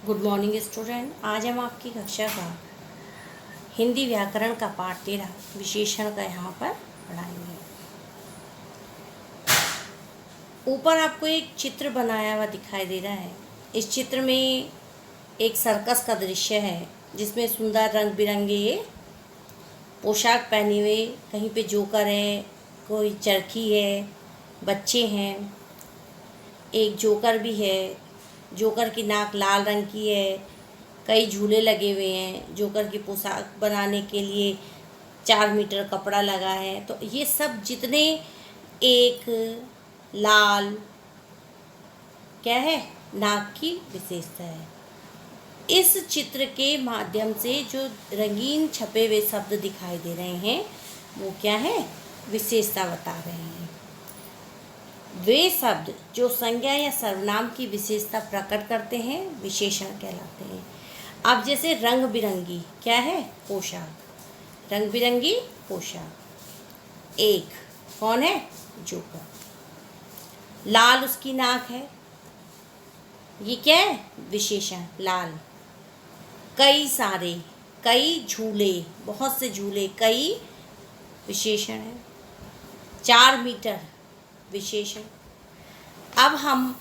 Good morning student. आज हम आपकी कक्षा का हिंदी व्याकरण का पाठ 13 विशेषण का यहाँ पर पढ़ाएंगे। ऊपर आपको एक चित्र बनाया हुआ दिखाई दे रहा है। इस चित्र में एक सर्कस का दृश्य है जिसमें सुंदर रंग बिरंगे पोशाक पहने हुए कहीं पे जोकर है, कोई चरखी है, बच्चे हैं, एक जोकर भी है। जोकर की नाक लाल रंग की है। कई झूले लगे हुए हैं। जोकर की पोशाक बनाने के लिए 4 मीटर कपड़ा लगा है। तो ये सब जितने एक लाल क्या है, नाक की विशेषता है। इस चित्र के माध्यम से जो रंगीन छपे हुए शब्द दिखाई दे रहे हैं वो क्या है, विशेषता बता रहे हैं। वे शब्द जो संज्ञा या सर्वनाम की विशेषता प्रकट करते हैं विशेषण कहलाते हैं। अब जैसे रंग बिरंगी क्या है, पोशाक, रंग बिरंगी पोशाक। एक कौन है, जोकर। लाल उसकी नाक है, ये क्या है, विशेषण लाल। कई सारे, कई झूले, बहुत से झूले, कई विशेषण है। 4 मीटर विशेषण। अब हम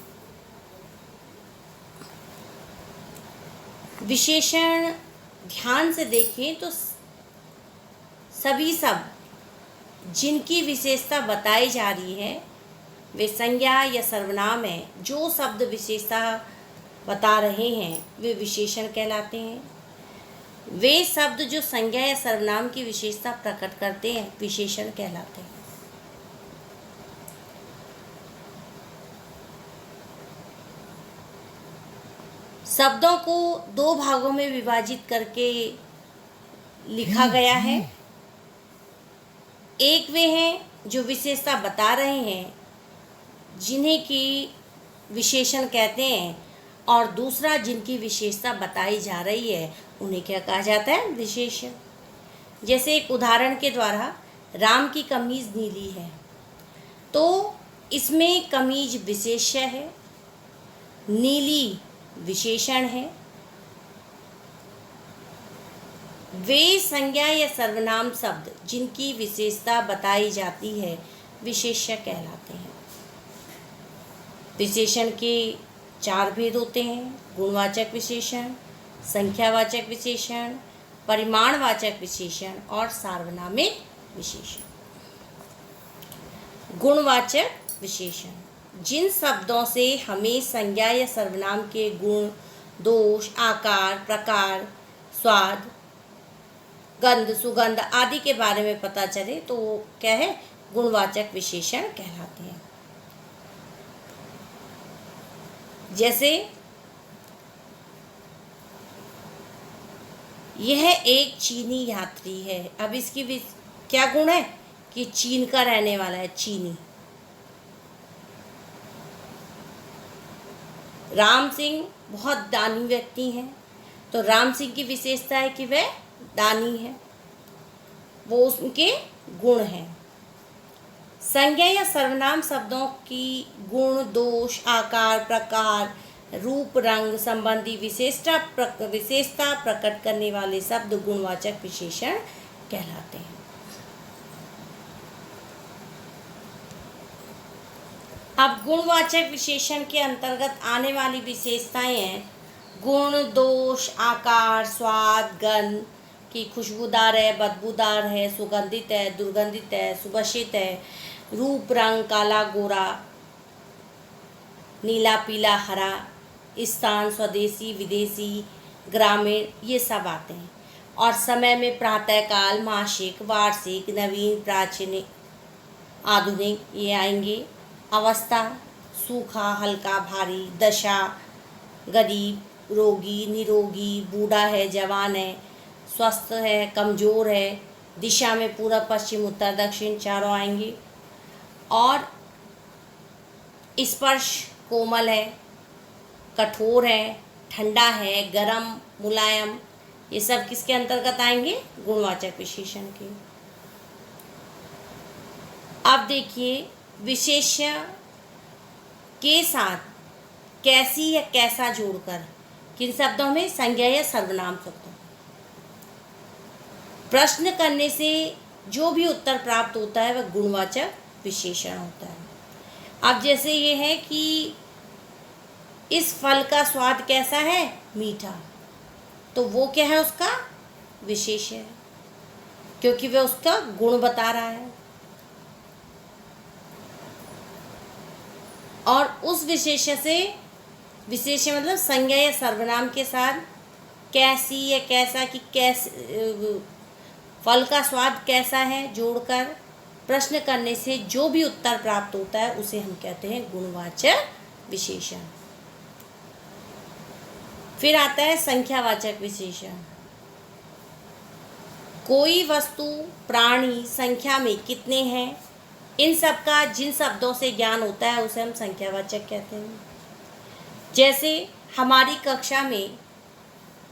विशेषण ध्यान से देखें तो सभी सब जिनकी विशेषता बताई जा रही है वे संज्ञा या सर्वनाम है। जो शब्द विशेषता बता रहे हैं वे विशेषण कहलाते हैं। वे शब्द जो संज्ञा या सर्वनाम की विशेषता प्रकट करते हैं विशेषण कहलाते हैं। शब्दों को 2 भागों में विभाजित करके लिखा गया है। एक वे हैं जो विशेषता बता रहे हैं जिन्हें कि विशेषण कहते हैं, और दूसरा जिनकी विशेषता बताई जा रही है उन्हें क्या कहा जाता है, विशेषण। जैसे एक उदाहरण के द्वारा, राम की कमीज नीली है, तो इसमें कमीज विशेष्य है, नीली विशेषण है। वे संज्ञा या सर्वनाम शब्द जिनकी विशेषता बताई जाती है विशेष्य कहलाते हैं। विशेषण के 4 भेद होते हैं: गुणवाचक विशेषण, संख्यावाचक विशेषण, परिमाणवाचक विशेषण और सार्वनामिक विशेषण। गुणवाचक विशेषण जिन शब्दों से हमें संज्ञा या सर्वनाम के गुण, दोष, आकार, प्रकार, स्वाद, गंध, सुगंध आदि के बारे में पता चले तो वो क्या है, गुणवाचक विशेषण कहलाते हैं। जैसे यह एक चीनी यात्री है। अब इसकी क्या गुण है कि चीन का रहने वाला है, चीनी। राम सिंह बहुत दानी व्यक्ति हैं, तो राम सिंह की विशेषता है कि वह दानी है, वो उनके गुण हैं। संज्ञा या सर्वनाम शब्दों की गुण, दोष, आकार, प्रकार, रूप, रंग संबंधी विशेषता प्रकट करने वाले शब्द गुणवाचक विशेषण कहलाते हैं। अब गुणवाचक विशेषण के अंतर्गत आने वाली विशेषताएं हैं गुण, दोष, आकार, स्वाद, गंध की खुशबूदार है, बदबूदार है, सुगंधित है, दुर्गंधित है, सुभाषित है, रूप, रंग, काला, गोरा, नीला, पीला, हरा, स्थान, स्वदेशी, विदेशी, ग्रामीण, ये सब आते हैं। और समय में प्रातःकाल, मासिक, वार्षिक, नवीन, प्राचीन, आधुनिक, ये आएंगे। अवस्था, सूखा, हल्का, भारी, दशा, गरीब, रोगी, निरोगी, बूढ़ा है, जवान है, स्वस्थ है, कमज़ोर है। दिशा में पूर्व, पश्चिम, उत्तर, दक्षिण चारों आएंगे। और स्पर्श, कोमल है, कठोर है, ठंडा है, गरम, मुलायम, ये सब किसके अंतर्गत आएंगे, गुणवाचक विशेषण के। अब देखिए विशेष्य के साथ कैसी या कैसा जोड़कर किन शब्दों में? संज्ञा या सर्वनाम शब्दों। प्रश्न करने से जो भी उत्तर प्राप्त होता है वह गुणवाचक विशेषण होता है। अब जैसे ये है कि इस फल का स्वाद कैसा है? मीठा। तो वो क्या है? उसका विशेषण है, क्योंकि वह उसका गुण बता रहा है। और उस विशेषण से, विशेषण मतलब संज्ञा या सर्वनाम के साथ कैसी या कैसा, कि कैसे फल का स्वाद कैसा है जोड़कर प्रश्न करने से जो भी उत्तर प्राप्त होता है उसे हम कहते हैं गुणवाचक विशेषण। फिर आता है संख्यावाचक विशेषण। कोई वस्तु, प्राणी संख्या में कितने हैं, इन सब का जिन शब्दों से ज्ञान होता है उसे हम संख्यावाचक कहते हैं। जैसे हमारी कक्षा में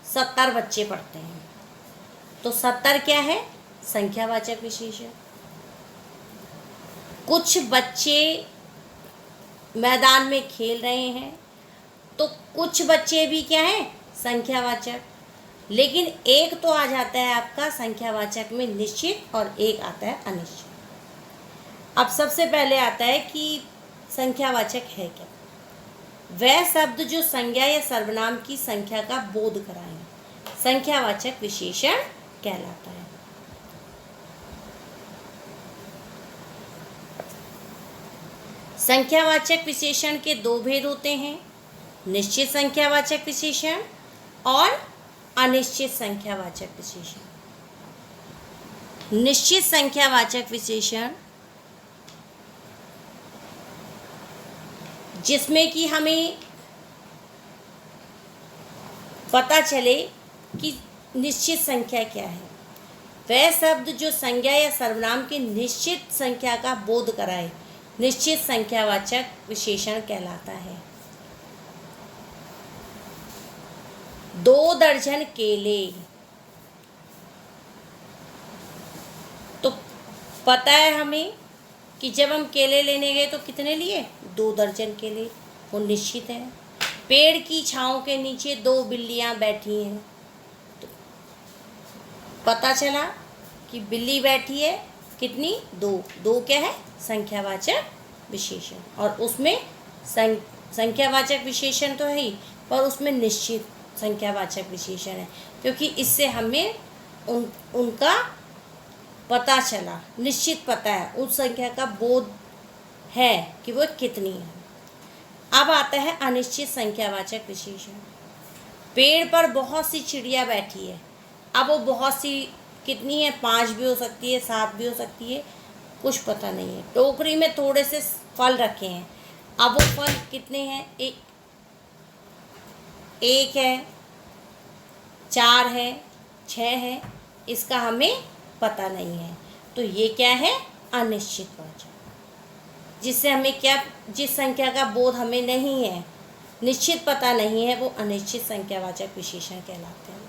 70 बच्चे पढ़ते हैं, तो 70 क्या है? संख्यावाचक विशेषण। कुछ बच्चे मैदान में खेल रहे हैं, तो कुछ बच्चे भी क्या है? संख्यावाचक। लेकिन एक तो आ जाता है आपका संख्यावाचक में निश्चित, और एक आता है अनिश्चित। अब सबसे पहले आता है कि संख्यावाचक है क्या? वह शब्द जो संज्ञा या सर्वनाम की संख्या का बोध कराए, संख्यावाचक विशेषण कहलाता है। संख्यावाचक विशेषण के दो भेद होते हैं, निश्चित संख्यावाचक विशेषण और अनिश्चित संख्यावाचक विशेषण। निश्चित संख्यावाचक विशेषण जिसमें कि हमें पता चले कि निश्चित संख्या क्या है, वह शब्द जो संज्ञा या सर्वनाम की निश्चित संख्या का बोध कराए, निश्चित संख्यावाचक विशेषण कहलाता है। 2 दर्जन केले, तो पता है हमें कि जब हम केले लेने गए तो कितने लिए? 2 दर्जन केले, वो निश्चित है। पेड़ की छांव के नीचे 2 बिल्लियां बैठी हैं, तो पता चला कि बिल्ली बैठी है कितनी? 2 क्या है? संख्यावाचक विशेषण। और उसमें संख्यावाचक विशेषण तो है ही, पर उसमें निश्चित संख्यावाचक विशेषण है, क्योंकि इससे हमें उनका पता चला, निश्चित पता है, उस संख्या का बोध है कि वो कितनी है। अब आता है अनिश्चित संख्यावाचक विशेषण। पेड़ पर बहुत सी चिड़िया बैठी है, अब वो बहुत सी कितनी है? 5 भी हो सकती है, 7 भी हो सकती है, कुछ पता नहीं है। टोकरी में थोड़े से फल रखे हैं, अब वो फल कितने हैं? एक है, 4 है, 6 है, इसका हमें पता नहीं है। तो ये क्या है? अनिश्चित वाचक, जिससे हमें क्या, जिस संख्या का बोध हमें नहीं है, निश्चित पता नहीं है, वो अनिश्चित संख्यावाचक विशेषण कहलाते हैं।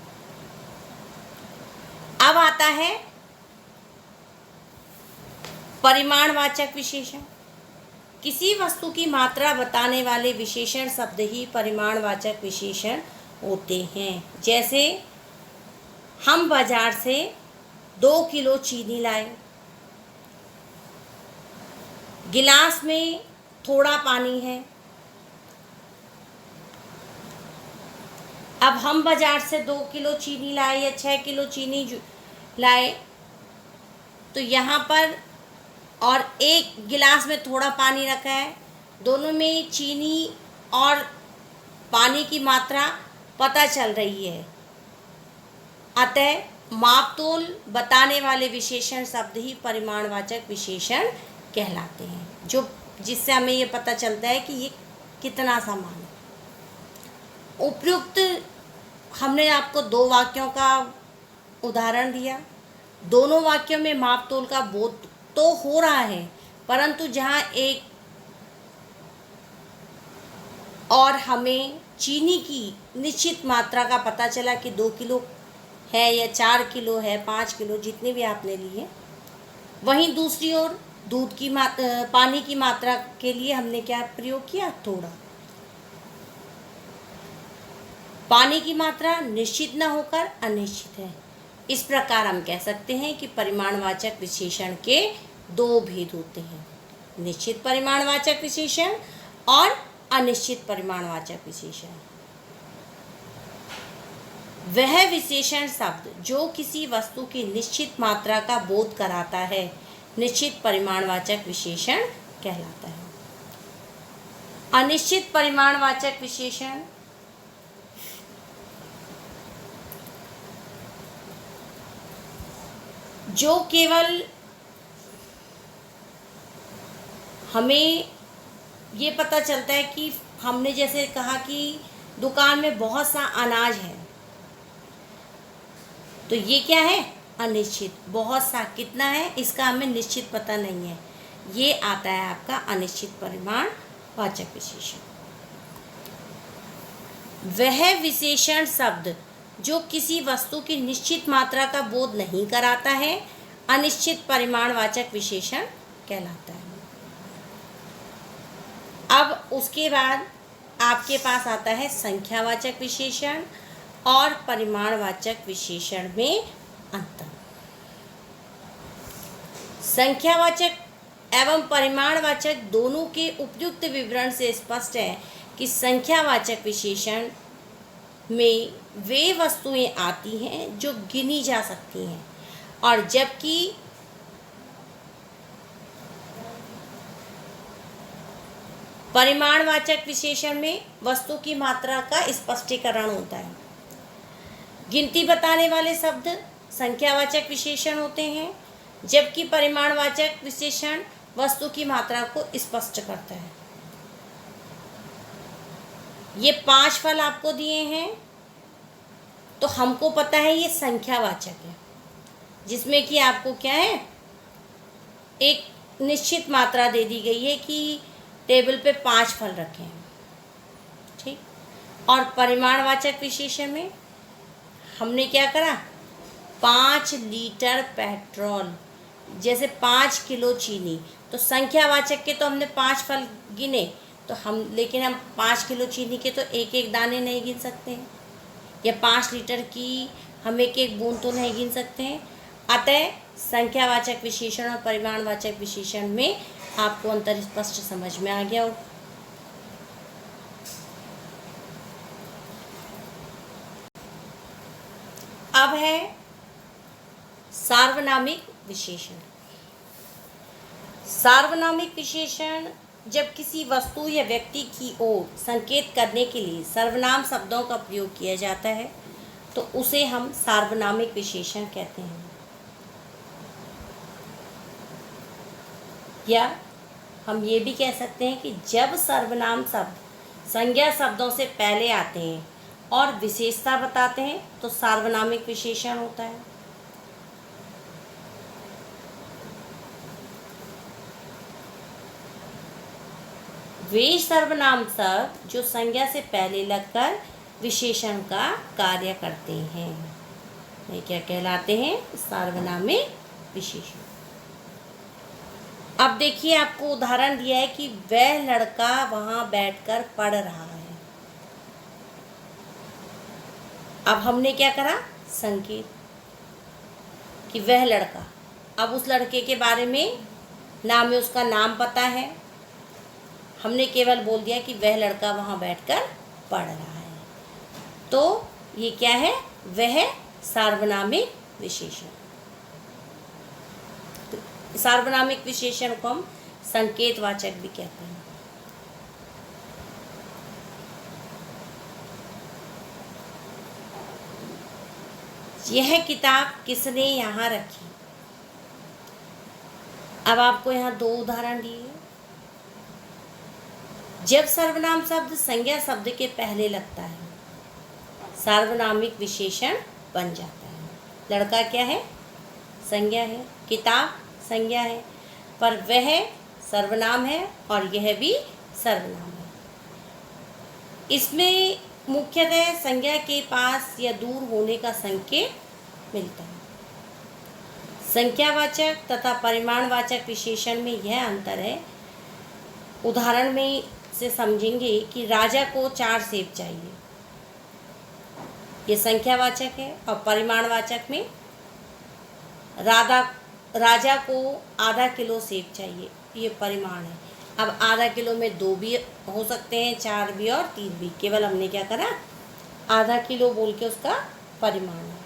अब आता है परिमाणवाचक विशेषण। किसी वस्तु की मात्रा बताने वाले विशेषण शब्द ही परिमाणवाचक विशेषण होते हैं। जैसे हम बाजार से 2 किलो चीनी लाए, गिलास में थोड़ा पानी है। अब हम बाजार से 2 किलो चीनी लाए या 6 किलो चीनी लाए, तो यहाँ पर और एक गिलास में थोड़ा पानी रखा है, दोनों में चीनी और पानी की मात्रा पता चल रही है। अतः मापतोल बताने वाले विशेषण शब्द ही परिमाणवाचक विशेषण कहलाते हैं, जो जिससे हमें ये पता चलता है कि ये कितना सामान है। उपयुक्त हमने आपको 2 वाक्यों का उदाहरण दिया। दोनों वाक्यों में मापतोल का बोध तो हो रहा है, परंतु जहाँ एक और हमें चीनी की निश्चित मात्रा का पता चला कि 2 किलो है या 4 किलो है, 5 किलो, जितने भी आपने लिए। वहीं दूसरी ओर दूध की पानी की मात्रा के लिए हमने क्या प्रयोग किया? थोड़ा। पानी की मात्रा निश्चित न होकर अनिश्चित है। इस प्रकार हम कह सकते हैं कि परिमाणवाचक विशेषण के दो भेद होते हैं, निश्चित परिमाणवाचक विशेषण और अनिश्चित परिमाणवाचक विशेषण। वह विशेषण शब्द जो किसी वस्तु की निश्चित मात्रा का बोध कराता है निश्चित परिमाणवाचक विशेषण कहलाता है। अनिश्चित परिमाणवाचक विशेषण जो केवल हमें ये पता चलता है कि हमने जैसे कहा कि दुकान में बहुत सा अनाज है, तो ये क्या है, अनिश्चित। बहुत सा कितना है इसका हमें निश्चित पता नहीं है, ये आता है आपका अनिश्चित परिमाणवाचक विशेषण। वह विशेषण शब्द जो किसी वस्तु की निश्चित मात्रा का बोध नहीं कराता है अनिश्चित परिमाणवाचक विशेषण कहलाता है। अब उसके बाद आपके पास आता है संख्यावाचक विशेषण और परिमाणवाचक विशेषण में अंतर। संख्यावाचक एवं परिमाणवाचक दोनों के उपयुक्त विवरण से स्पष्ट है कि संख्यावाचक विशेषण में वे वस्तुएं आती हैं जो गिनी जा सकती हैं, और जबकि परिमाणवाचक विशेषण में वस्तु की मात्रा का स्पष्टीकरण होता है। गिनती बताने वाले शब्द संख्यावाचक विशेषण होते हैं, जबकि परिमाणवाचक विशेषण वस्तु की मात्रा को स्पष्ट करता है। ये 5 फल आपको दिए हैं, तो हमको पता है ये संख्यावाचक है, जिसमें कि आपको क्या है, एक निश्चित मात्रा दे दी गई है कि टेबल पे 5 फल रखे हैं, ठीक। और परिमाणवाचक विशेषण में हमने क्या करा, 5 लीटर पेट्रोल, जैसे 5 किलो चीनी। तो संख्यावाचक के तो हमने 5 फल गिने, तो लेकिन हम 5 किलो चीनी के तो एक एक दाने नहीं गिन सकते हैं, या 5 लीटर की हम एक एक बूंद तो नहीं गिन सकते हैं। अतः संख्यावाचक विशेषण और परिमाणवाचक विशेषण में आपको अंतर स्पष्ट समझ में आ गया हो। अब है सार्वनामिक विशेषण। सार्वनामिक विशेषण जब किसी वस्तु या व्यक्ति की ओर संकेत करने के लिए सर्वनाम शब्दों का प्रयोग किया जाता है तो उसे हम सार्वनामिक विशेषण कहते हैं। या हम ये भी कह सकते हैं कि जब सर्वनाम शब्द संज्ञा शब्दों से पहले आते हैं और विशेषता बताते हैं तो सार्वनामिक विशेषण होता है। वे सर्वनाम शब्द जो संज्ञा से पहले लगकर विशेषण का कार्य करते हैं, ये क्या कहलाते हैं, सार्वनामिक विशेषण। अब देखिए, आपको उदाहरण दिया है कि वह लड़का वहां बैठकर पढ़ रहा है। अब हमने क्या करा, संकेत कि वह लड़का। अब उस लड़के के बारे में नाम में उसका नाम पता है, हमने केवल बोल दिया कि वह लड़का वहां बैठकर पढ़ रहा है, तो ये क्या है, वह सार्वनामिक विशेषण। सार्वनामिक विशेषण को हम संकेतवाचक भी कहते हैं। यह किताब किसने यहाँ रखी। अब आपको यहाँ 2 उदाहरण दिए। जब सर्वनाम शब्द संज्ञा शब्द के पहले लगता है सार्वनामिक विशेषण बन जाता है। लड़का क्या है, संज्ञा है, किताब संज्ञा है, पर वह सर्वनाम है और यह भी सर्वनाम है। इसमें मुख्यतः संज्ञा के पास या दूर होने का संकेत मिलता है। संख्यावाचक तथा परिमाणवाचक विशेषण में यह अंतर है। उदाहरण में से समझेंगे कि राजा को 4 सेब चाहिए, ये संख्यावाचक है। और परिमाणवाचक में राजा को आधा किलो सेब चाहिए, ये परिमाण है। अब आधा किलो में 2 भी हो सकते हैं, 4 भी और 3 भी, केवल हमने क्या करा, आधा किलो बोल के उसका परिमाण है।